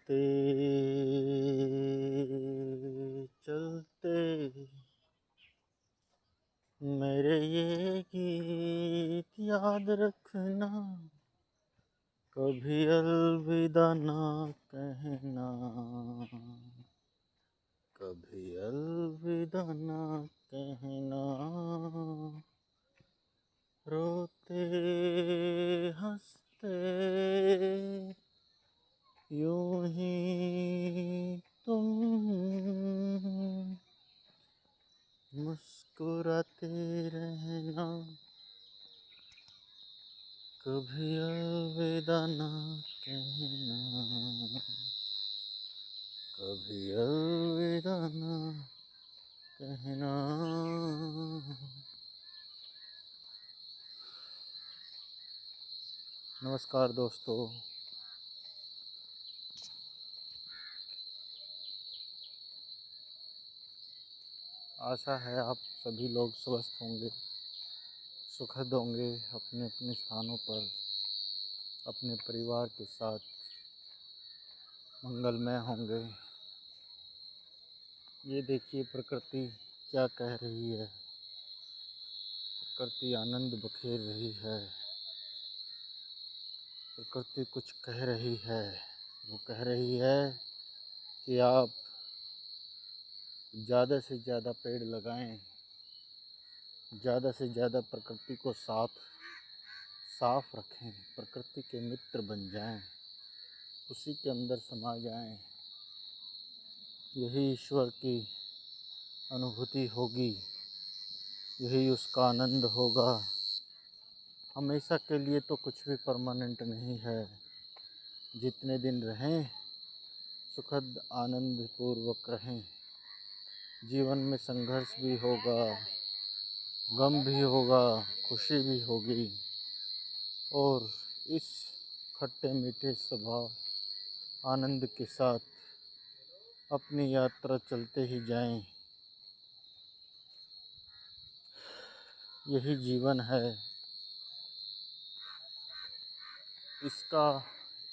चलते चलते मेरे ये गीत याद रखना, कभी अलविदा ना कहना, कभी अलविदा ना कहना। रोते हंसते यूं ही तुम मुस्कुराते रहना, कभी अलविदा ना कहना, कभी अलविदा ना कहना। नमस्कार दोस्तों, आशा है आप सभी लोग स्वस्थ होंगे, सुखद होंगे, अपने अपने स्थानों पर अपने परिवार के साथ मंगलमय होंगे। ये देखिए प्रकृति क्या कह रही है। प्रकृति आनंद बखेर रही है। प्रकृति कुछ कह रही है। वो कह रही है कि आप ज़्यादा से ज़्यादा पेड़ लगाएं, ज़्यादा से ज़्यादा प्रकृति को साफ रखें, प्रकृति के मित्र बन जाएं, उसी के अंदर समा जाएं। यही ईश्वर की अनुभूति होगी, यही उसका आनंद होगा। हमेशा के लिए तो कुछ भी परमानेंट नहीं है। जितने दिन रहें सुखद आनंद पूर्वक रहें। जीवन में संघर्ष भी होगा, गम भी होगा, खुशी भी होगी, और इस खट्टे मीठे स्वभाव आनंद के साथ अपनी यात्रा चलते ही जाएं। यही जीवन है। इसका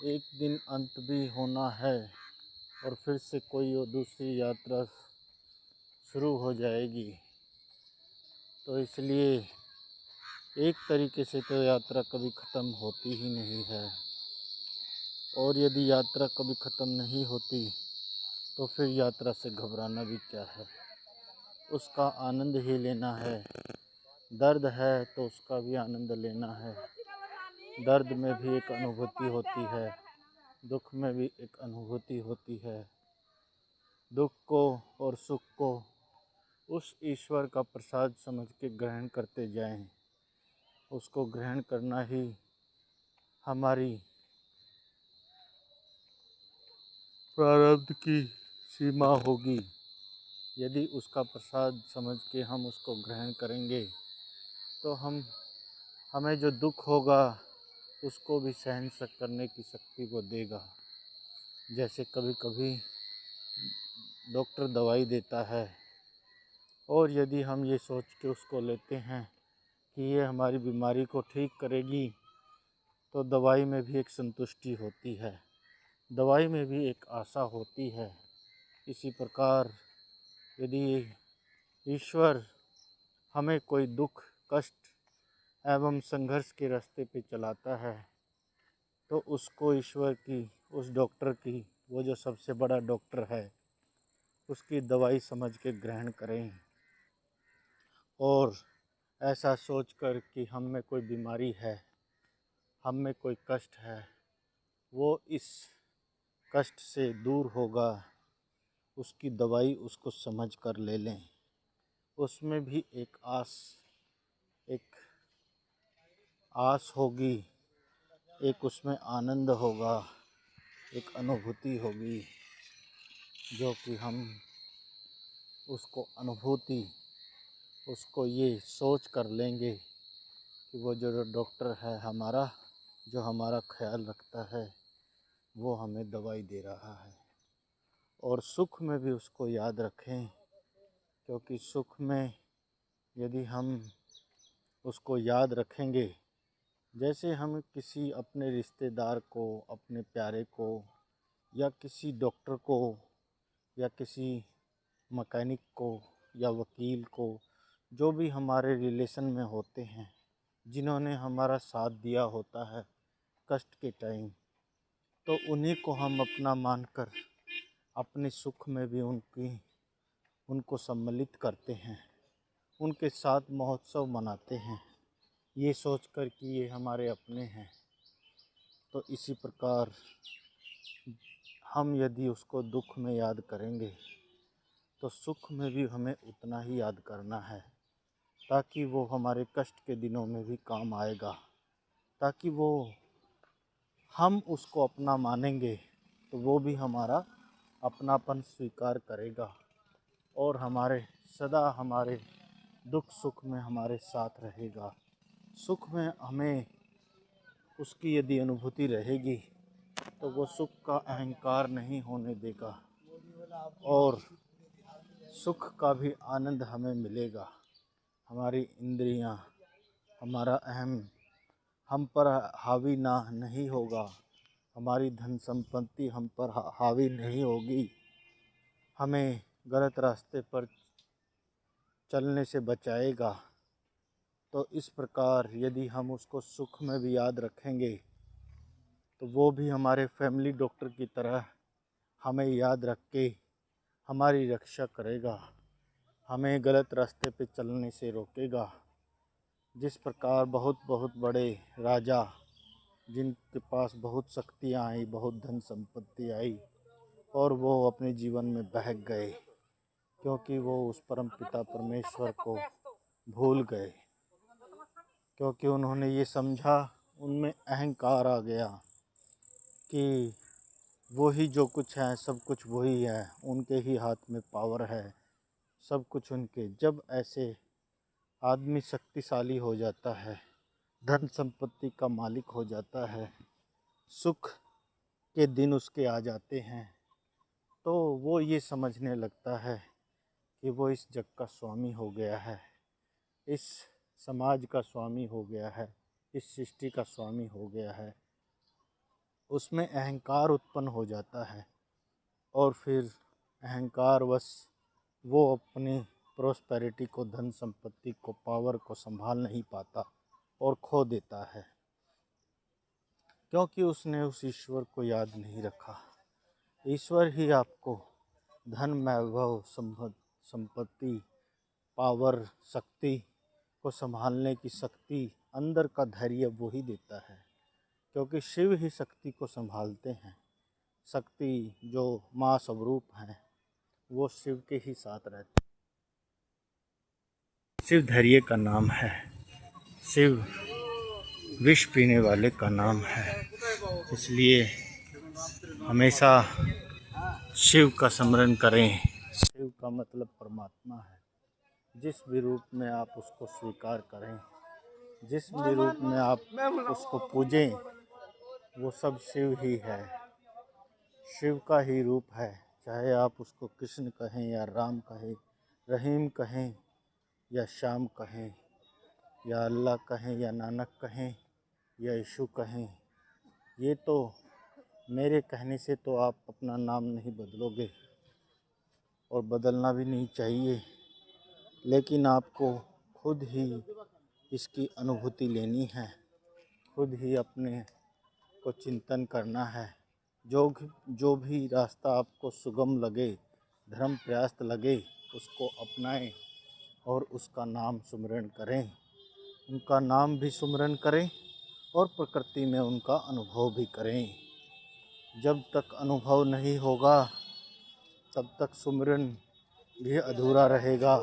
एक दिन अंत भी होना है और फिर से कोई और दूसरी यात्रा शुरू हो जाएगी। तो इसलिए एक तरीके से तो यात्रा कभी ख़त्म होती ही नहीं है, और यदि यात्रा कभी ख़त्म नहीं होती तो फिर यात्रा से घबराना भी क्या है। उसका आनंद ही लेना है। दर्द है तो उसका भी आनंद लेना है। दर्द में भी एक अनुभूति होती है, दुख में भी एक अनुभूति होती है। दुख को और सुख को उस ईश्वर का प्रसाद समझ के ग्रहण करते जाएं। उसको ग्रहण करना ही हमारी प्रारब्ध की सीमा होगी। यदि उसका प्रसाद समझ के हम उसको ग्रहण करेंगे तो हमें जो दुख होगा उसको भी सहन करने की शक्ति वो देगा। जैसे कभी कभी डॉक्टर दवाई देता है, और यदि हम ये सोच के उसको लेते हैं कि ये हमारी बीमारी को ठीक करेगी, तो दवाई में भी एक संतुष्टि होती है, दवाई में भी एक आशा होती है। इसी प्रकार यदि ईश्वर हमें कोई दुख, कष्ट एवं संघर्ष के रास्ते पे चलाता है, तो उसको ईश्वर की, उस डॉक्टर की, वो जो सबसे बड़ा डॉक्टर है, उसकी दवाई समझ के ग्रहण करें। और ऐसा सोचकर कि हम में कोई बीमारी है, हम में कोई कष्ट है, वो इस कष्ट से दूर होगा, उसकी दवाई उसको समझ कर ले लें। उसमें भी एक आस होगी, एक उसमें आनंद होगा, एक अनुभूति होगी, जो कि हम उसको ये सोच कर लेंगे कि वो जो डॉक्टर है हमारा, जो हमारा ख्याल रखता है, वो हमें दवाई दे रहा है। और सुख में भी उसको याद रखें, क्योंकि सुख में यदि हम उसको याद रखेंगे, जैसे हम किसी अपने रिश्तेदार को, अपने प्यारे को या किसी डॉक्टर को या किसी मैकेनिक को या वकील को, जो भी हमारे रिलेशन में होते हैं, जिन्होंने हमारा साथ दिया होता है कष्ट के टाइम, तो उन्हीं को हम अपना मानकर अपने सुख में भी उनको सम्मिलित करते हैं, उनके साथ महोत्सव मनाते हैं, ये सोचकर कि ये हमारे अपने हैं। तो इसी प्रकार हम यदि उसको दुख में याद करेंगे तो सुख में भी हमें उतना ही याद करना है, ताकि वो हमारे कष्ट के दिनों में भी काम आएगा, ताकि वो हम उसको अपना मानेंगे तो वो भी हमारा अपनापन स्वीकार करेगा और सदा हमारे दुख सुख में हमारे साथ रहेगा। सुख में हमें उसकी यदि अनुभूति रहेगी तो वो सुख का अहंकार नहीं होने देगा और सुख का भी आनंद हमें मिलेगा। हमारी इंद्रियां, हमारा अहम हम पर हावी नहीं होगा, हमारी धन संपत्ति हम पर हावी नहीं होगी, हमें गलत रास्ते पर चलने से बचाएगा। तो इस प्रकार यदि हम उसको सुख में भी याद रखेंगे तो वो भी हमारे फैमिली डॉक्टर की तरह हमें याद रख के हमारी रक्षा करेगा, हमें गलत रास्ते पे चलने से रोकेगा। जिस प्रकार बहुत बहुत बड़े राजा, जिनके पास बहुत शक्तियाँ आई, बहुत धन संपत्ति आई, और वो अपने जीवन में बहक गए क्योंकि वो उस परम पिता परमेश्वर को भूल गए, क्योंकि उन्होंने ये समझा, उनमें अहंकार आ गया कि वही जो कुछ है सब कुछ वही है, उनके ही हाथ में पावर है, सब कुछ उनके। जब ऐसे आदमी शक्तिशाली हो जाता है, धन संपत्ति का मालिक हो जाता है, सुख के दिन उसके आ जाते हैं, तो वो ये समझने लगता है कि वो इस जग का स्वामी हो गया है, इस समाज का स्वामी हो गया है, इस सृष्टि का स्वामी हो गया है। उसमें अहंकार उत्पन्न हो जाता है और फिर अहंकारवश वो अपनी प्रॉस्पेरिटी को, धन संपत्ति को, पावर को संभाल नहीं पाता और खो देता है, क्योंकि उसने उस ईश्वर को याद नहीं रखा। ईश्वर ही आपको धन, वैभव, संपत्ति, पावर, शक्ति को संभालने की शक्ति, अंदर का धैर्य वो ही देता है, क्योंकि शिव ही शक्ति को संभालते हैं। शक्ति जो माँ स्वरूप है वो शिव के ही साथ रहते हैं। शिव धैर्य का नाम है, शिव विष पीने वाले का नाम है। इसलिए हमेशा शिव का स्मरण करें। शिव का मतलब परमात्मा है। जिस भी रूप में आप उसको स्वीकार करें, जिस भी रूप में आप उसको पूजें, वो सब शिव ही है, शिव का ही रूप है। चाहे आप उसको कृष्ण कहें या राम कहें, रहीम कहें या श्याम कहें, या अल्लाह कहें या नानक कहें या यीशु कहें, ये तो मेरे कहने से तो आप अपना नाम नहीं बदलोगे और बदलना भी नहीं चाहिए, लेकिन आपको खुद ही इसकी अनुभूति लेनी है, खुद ही अपने को चिंतन करना है। जो भी रास्ता आपको सुगम लगे, धर्म प्रयास लगे, उसको अपनाएं और उसका नाम सुमिरन करें, उनका नाम भी सुमिरन करें और प्रकृति में उनका अनुभव भी करें। जब तक अनुभव नहीं होगा तब तक सुमिरन भी अधूरा रहेगा,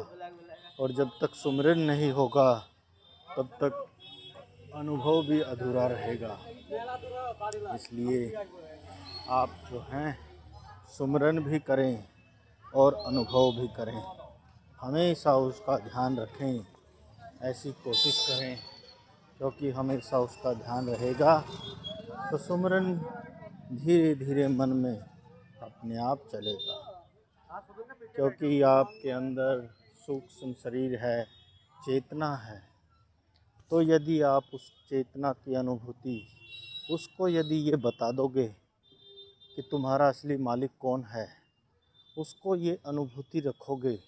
और जब तक सुमिरन नहीं होगा तब तक अनुभव भी अधूरा रहेगा। इसलिए आप जो हैं सुमिरन भी करें और अनुभव भी करें, हमेशा उसका ध्यान रखें, ऐसी कोशिश करें, क्योंकि हमेशा उसका ध्यान रहेगा तो सुमिरन धीरे धीरे मन में अपने आप चलेगा, क्योंकि आपके अंदर सूक्ष्म शरीर है, चेतना है। तो यदि आप उस चेतना की अनुभूति उसको यदि ये बता दोगे कि तुम्हारा असली मालिक कौन है, उसको ये अनुभूति रखोगे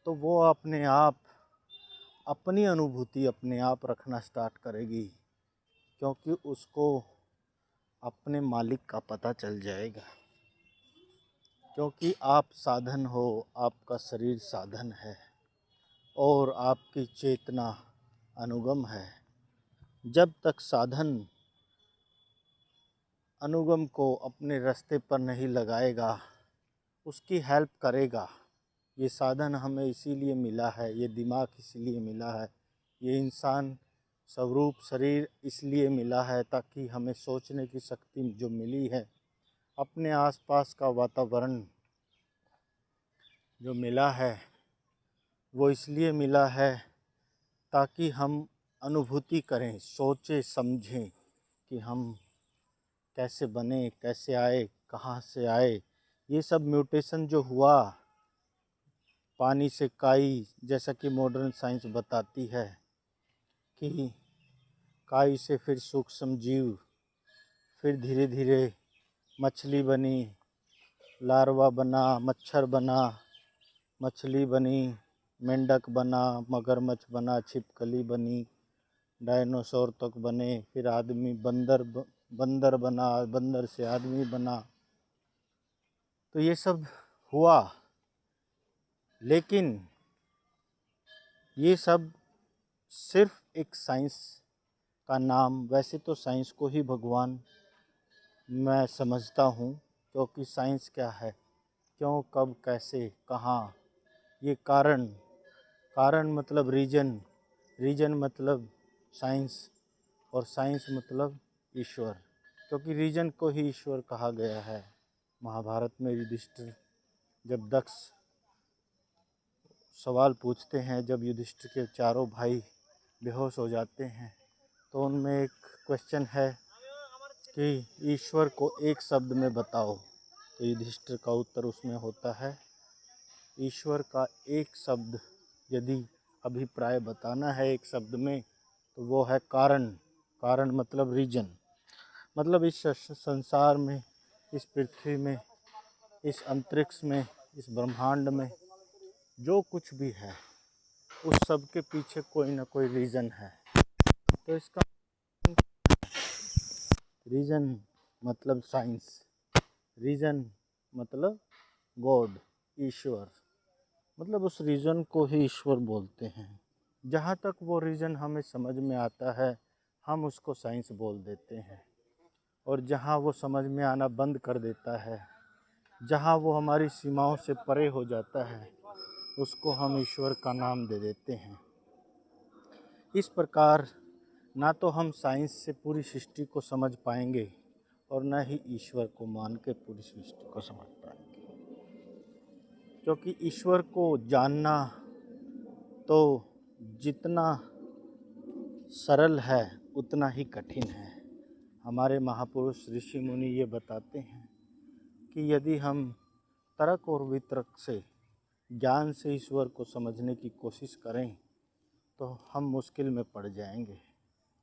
तो वो अपने आप अपनी अनुभूति अपने आप रखना स्टार्ट करेगी, क्योंकि उसको अपने मालिक का पता चल जाएगा। क्योंकि आप साधन हो, आपका शरीर साधन है और आपकी चेतना अनुगम है। जब तक साधन अनुगम को अपने रास्ते पर नहीं लगाएगा, उसकी हेल्प करेगा। ये साधन हमें इसीलिए मिला है, ये दिमाग इसलिए मिला है, ये इंसान स्वरूप शरीर इसलिए मिला है ताकि हमें सोचने की शक्ति जो मिली है, अपने आसपास का वातावरण जो मिला है वो इसलिए मिला है ताकि हम अनुभूति करें, सोचें समझें कि हम कैसे बने, कैसे आए, कहाँ से आए। ये सब म्यूटेशन जो हुआ पानी से काई, जैसा कि मॉडर्न साइंस बताती है कि काई से फिर सूक्ष्म जीव, फिर धीरे धीरे मछली बनी, लार्वा बना, मच्छर बना, मछली बनी, मेंढक बना, मगरमच्छ बना, छिपकली बनी, डायनासोर तक बने, फिर आदमी बंदर बना, बंदर से आदमी बना। तो ये सब हुआ, लेकिन ये सब सिर्फ एक साइंस का नाम। वैसे तो साइंस को ही भगवान मैं समझता हूँ, क्योंकि साइंस क्या है, क्यों, कब, कैसे, कहाँ, ये कारण मतलब रीजन मतलब साइंस, और साइंस मतलब ईश्वर, क्योंकि रीजन को ही ईश्वर कहा गया है। महाभारत में युधिष्ठिर जब दक्ष सवाल पूछते हैं, जब युधिष्ठिर के चारों भाई बेहोश हो जाते हैं, तो उनमें एक क्वेश्चन है कि ईश्वर को एक शब्द में बताओ। तो युधिष्ठिर का उत्तर उसमें होता है, ईश्वर का एक शब्द यदि अभिप्राय बताना है एक शब्द में, तो वो है कारण मतलब रीजन। मतलब इस संसार में, इस पृथ्वी में, इस अंतरिक्ष में, इस ब्रह्मांड में जो कुछ भी है, उस सब के पीछे कोई ना कोई रीज़न है। तो इसका रीज़न मतलब साइंस, रीज़न मतलब गॉड, ईश्वर, मतलब उस रीज़न को ही ईश्वर बोलते हैं। जहाँ तक वो रीज़न हमें समझ में आता है, हम उसको साइंस बोल देते हैं, और जहाँ वो समझ में आना बंद कर देता है, जहाँ वो हमारी सीमाओं से परे हो जाता है, उसको हम ईश्वर का नाम दे देते हैं। इस प्रकार ना तो हम साइंस से पूरी सृष्टि को समझ पाएंगे और न ही ईश्वर को मान के पूरी सृष्टि को समझ पाएंगे, क्योंकि ईश्वर को जानना तो जितना सरल है उतना ही कठिन है। हमारे महापुरुष ऋषि मुनि ये बताते हैं कि यदि हम तर्क और वितर्क से, ज्ञान से ईश्वर को समझने की कोशिश करें तो हम मुश्किल में पड़ जाएंगे,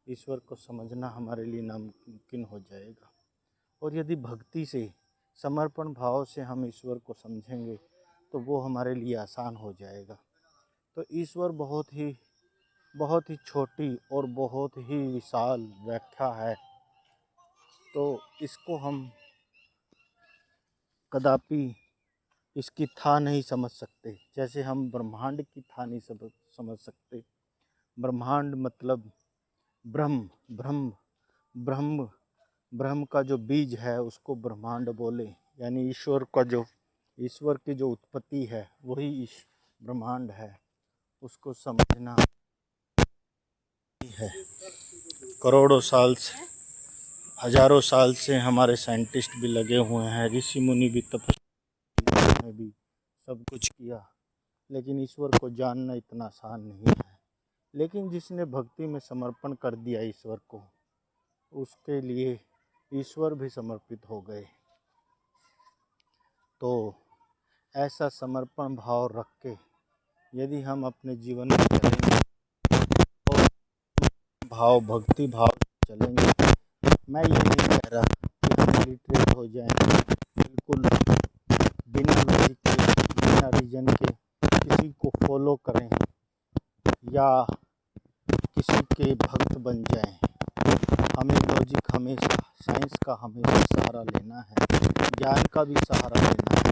ईश्वर को समझना हमारे लिए नामुमकिन हो जाएगा। और यदि भक्ति से, समर्पण भाव से हम ईश्वर को समझेंगे तो वो हमारे लिए आसान हो जाएगा। तो ईश्वर बहुत ही छोटी और बहुत ही विशाल व्याख्या है, तो इसको हम कदापि इसकी था नहीं समझ सकते, जैसे हम ब्रह्मांड की था नहीं समझ सकते। ब्रह्मांड मतलब ब्रह्म, ब्रह्म का जो बीज है उसको ब्रह्मांड बोले, यानी ईश्वर की जो उत्पत्ति है वही ब्रह्मांड है। उसको समझना है। करोड़ों साल से, हजारों साल से हमारे साइंटिस्ट भी लगे हुए हैं, ऋषि मुनि भी, तपस्या में भी सब कुछ किया, लेकिन ईश्वर को जानना इतना आसान नहीं है। लेकिन जिसने भक्ति में समर्पण कर दिया ईश्वर को, उसके लिए ईश्वर भी समर्पित हो गए। तो ऐसा समर्पण भाव रख के यदि हम अपने जीवन में चलेंगे और भक्ति भाव चलेंगे, मैं ये नहीं कह रहा कि हम लिटरेट हो जाएं, बिल्कुल बिना लॉजिक के, बिना रीज़न के किसी को फॉलो करें या किसी के भक्त बन जाएं। हमें लॉजिक हमेशा, साइंस का हमेशा सहारा लेना है, ज्ञान का भी सहारा लेना है,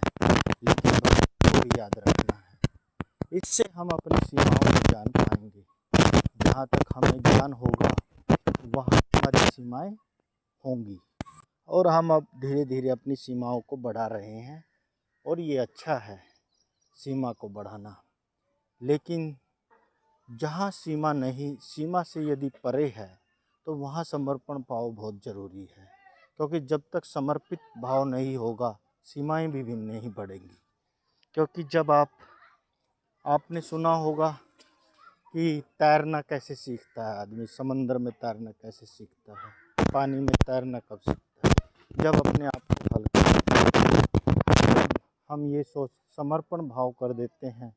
लेकिन भक्ति को याद रखना है। इससे हम अपनी सीमाओं को जान पाएंगे। जहाँ तक हमें ज्ञान होगा वहाँ हमारी सीमाएं होंगी, और हम अब धीरे धीरे अपनी सीमाओं को बढ़ा रहे हैं, और ये अच्छा है सीमा को बढ़ाना। लेकिन जहाँ सीमा नहीं, सीमा से यदि परे है, तो वहाँ समर्पण भाव बहुत ज़रूरी है, क्योंकि जब तक समर्पित भाव नहीं होगा सीमाएं भी नहीं बढ़ेंगी। क्योंकि जब आपने सुना होगा कि तैरना कैसे सीखता है आदमी, समंदर में तैरना कैसे सीखता है, पानी में तैरना कब सीखता है, जब अपने आप को हल्का, जब हम ये सोच समर्पण भाव कर देते हैं,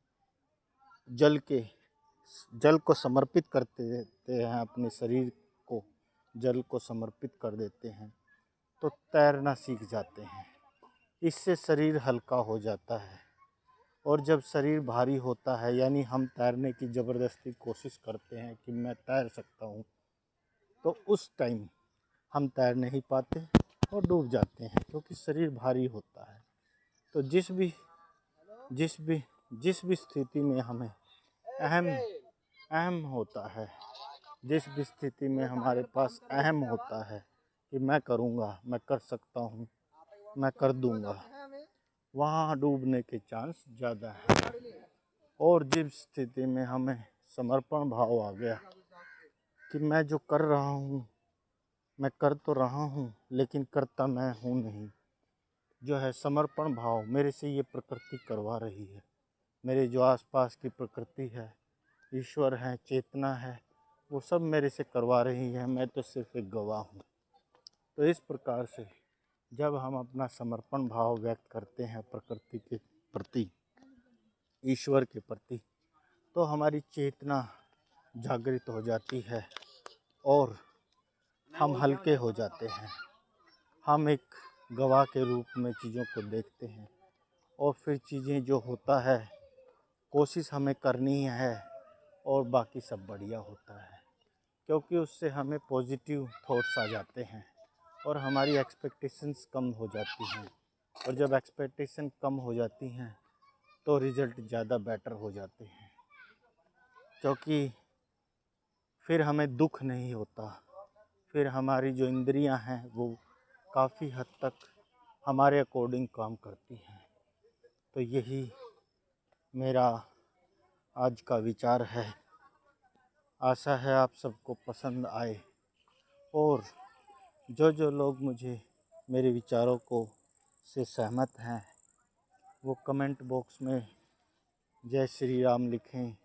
जल को समर्पित करते देते हैं, अपने शरीर को जल को समर्पित कर देते हैं, तो तैरना सीख जाते हैं। इससे शरीर हल्का हो जाता है, और जब शरीर भारी होता है, यानी हम तैरने की ज़बरदस्ती कोशिश करते हैं कि मैं तैर सकता हूँ, तो उस टाइम हम तैर नहीं पाते और डूब जाते हैं, क्योंकि शरीर भारी होता है। तो जिस भी स्थिति में हमें अहम होता है, जिस भी स्थिति में हमारे पास अहम होता है कि मैं करूँगा, मैं कर सकता हूँ, मैं कर दूँगा, वहाँ डूबने के चांस ज़्यादा हैं। और जिस स्थिति में हमें समर्पण भाव आ गया कि मैं जो कर रहा हूँ, मैं कर तो रहा हूँ, लेकिन करता मैं हूँ नहीं, जो है समर्पण भाव, मेरे से ये प्रकृति करवा रही है, मेरे जो आसपास की प्रकृति है, ईश्वर है, चेतना है, वो सब मेरे से करवा रही है, मैं तो सिर्फ एक गवाह हूँ। तो इस प्रकार से जब हम अपना समर्पण भाव व्यक्त करते हैं प्रकृति के प्रति, ईश्वर के प्रति, तो हमारी चेतना जागृत हो जाती है और हम हल्के हो जाते हैं। हम एक गवाह के रूप में चीज़ों को देखते हैं, और फिर चीज़ें जो होता है, कोशिश हमें करनी है, और बाकी सब बढ़िया होता है, क्योंकि उससे हमें पॉजिटिव थॉट्स आ जाते हैं और हमारी एक्सपेक्टेशंस कम हो जाती हैं। और जब एक्सपेक्टेशन कम हो जाती हैं तो रिज़ल्ट ज़्यादा बेटर हो जाते हैं, क्योंकि फिर हमें दुख नहीं होता, फिर हमारी जो इंद्रियां हैं वो काफ़ी हद तक हमारे अकॉर्डिंग काम करती हैं। तो यही मेरा आज का विचार है। आशा है आप सबको पसंद आए, और जो लोग मुझे मेरे विचारों को से सहमत हैं वो कमेंट बॉक्स में जय श्री राम लिखें,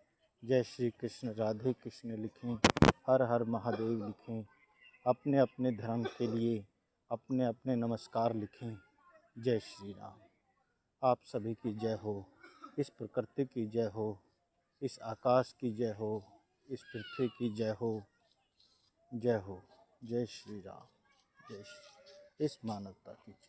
जय श्री कृष्ण राधे कृष्ण लिखें, हर हर महादेव लिखें, अपने अपने धर्म के लिए अपने अपने नमस्कार लिखें। जय श्री राम। आप सभी की जय हो, इस प्रकृति की जय हो, इस आकाश की जय हो, इस पृथ्वी की जय हो, जय हो। जय श्री राम, जय श्री, इस मानवता की जय।